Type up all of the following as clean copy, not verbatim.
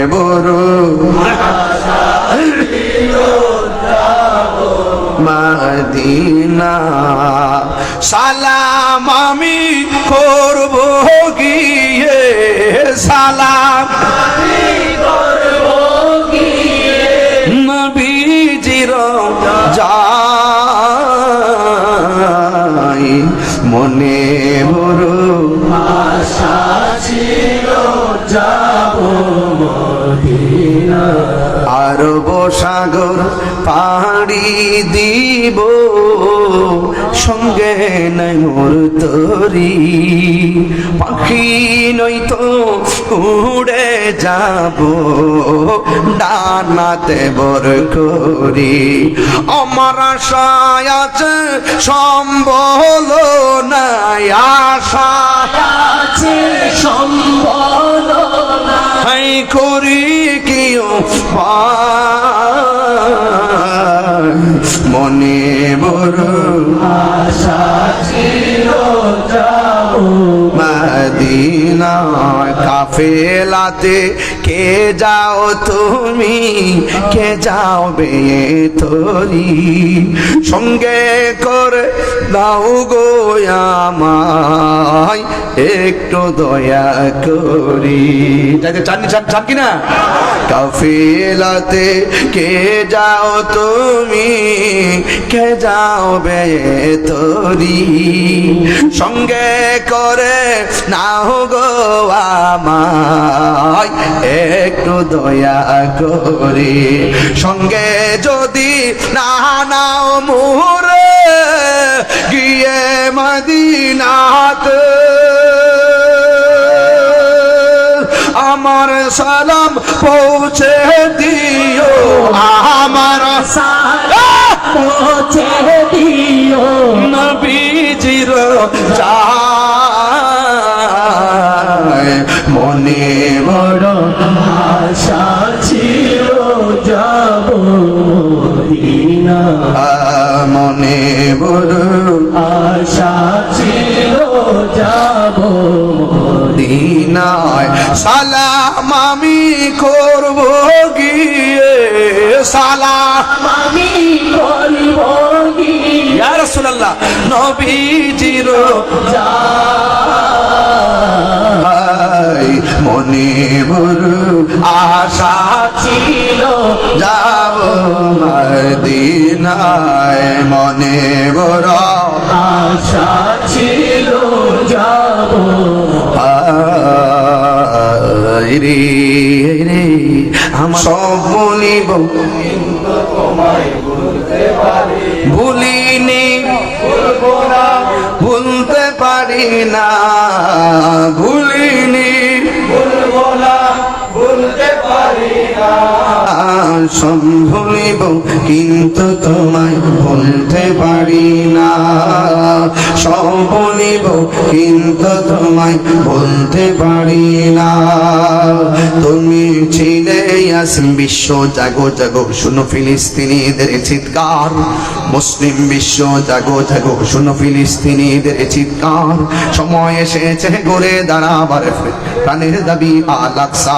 বড় মদিনা সালাম আমি করব গিয়ে সালাম আমি করব গিয়ে নবীজির যাই মনে বড় আশা ছিল যাব মদিনা আরব সাগর পাড়ি দিব সঙ্গে নাই মোর তরি পাখি নয়তো উড়ে যাব ডানাতে বর করি আমার আশায় আছে সম্বল নাই আশায় আছে সম্বল নাই করি কেউ মনে বড় আশা ছিল যাব মদিনা কাফেলাতে কে যাও তুমি কে যাও বে তোরি সঙ্গে করে দাও গো আমায় একটু দয়া করি চান কিনা কাফেলাতে কে যাও তুমি কে যাও বে তোরি সঙ্গে করে নাও গো আমায় একটু দয়া করি সঙ্গে যদি না নাও মুরে গিয়ে মদিনাতে আমার সালাম পৌঁছে দিও আমার সালাম পৌঁছে দিও নবীজির যায় মনে বড় আশা ছিল যাব মদিনা মনে বড় আশা ছিল যাব মদিনায় সালাম আমি করব গিয়ে সালাম আমি করব গিয়ে ইয়া রাসূলুল্লাহ নবীজির যাই মনে বড় আশা ছিল যাব মদিনায় মনে বড় আশা ছিল যাব রে রে আমার সব বলিব ভুলিনি ভুলতে পারি না ভুলিনি ভুলবো না ভুলতে পারি না সব ভুলিব কিন্তু তোমায় ভুলতে পারি না সব ভুলিব কিন্তু তোমায় ভুলতে পারি না তুমি ছিলে আসিম বিশ্ব জাগো জাগো শুনো ফিলিস্তিনিদের চিৎকার মুসলিম বিশ্ব জাগো জাগো শুনো ফিলিস্তিনিদের চিৎকার সময় এসেছে ঘুরে দাঁড়াবার প্রাণের দাবি আল আকসা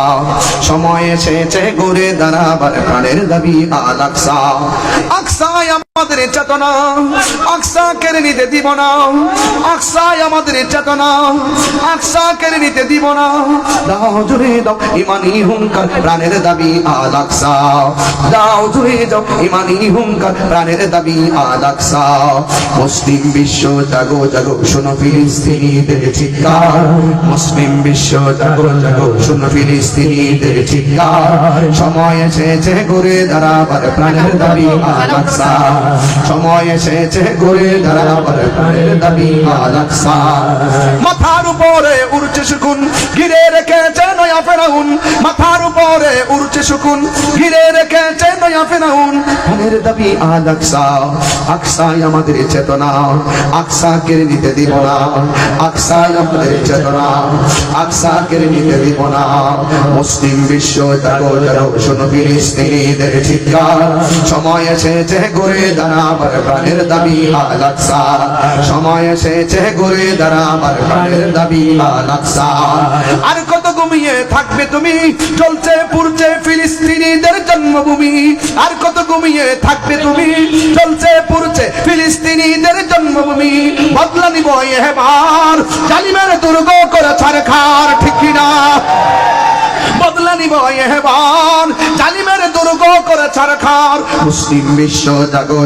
সময় এসেছে ঘুরে দাঁড়াবার প্রাণের দাবি আল আকসা আকসায় আমাদের চেতনা আকসা কেড়ে নিতে দিব না আকসায় আমাদের চেতনা আকসা কেড়ে নিতে দিব না দাও জুড়ে দাও ইমানি হুঙ্কার প্রাণের দাবি আল আকসা দাও জুড়ে দাও ইমানি হুঙ্কার প্রাণের দাবি আল আকসা মুসলিম বিশ্ব জাগো জাগো শোনো ফিলিস্তিনিদের চিৎকার মুসলিম বিশ্ব জাগো জাগো শোনো ফিলিস্তিনিদের চিৎকার সময় এসেছে ঘুরে দাঁড়াবার প্রাণের দাবি আল আকসা সময় এসেছে ঘুরে দাঁড়াবার প্রাণের দাবি আল আকসা মাথার উপরে উড়ছে শকুন ঘিরে রেখেছে নয়া ফেরাউন মাথার উপরে উড়ছে শকুন ঘিরে রেখেছে নয়া ফেরাউন প্রাণের দাবি আল আকসা আকসায় আমাদের চেতনা আকসা কেড়ে নিতে দিব না আকসায় আমাদের চেতনা আকসা কেড়ে নিতে দিব না মুসলিম বিশ্ব জাগো জাগো শোনো ফিলিস্তিনিদের চিৎকার সময় এসেছে ঘুরে দাঁড়াবার প্রাণের দাবি আল আকসা সময় এসেছে ঘুরে দাঁড়াবার প্রাণের দাবি আল আকসা আর কত ঘুমিয়ে থাকবে তুমি? চলছে পুরছে ফিলিস্তিনিদের জন্মভূমি। আর কত ঘুমিয়ে থাকবে তুমি? চলছে পুরছে ফিলিস্তিনিদের জন্মভূমি। বদলা নিব এবার জালিমের দুর্গ করে ছারখার, ঠিক কিনা? বদলা নিব এবার জালিমের দুর্গ করে ছারখার। মুসলিম বিশ্ব জাগো।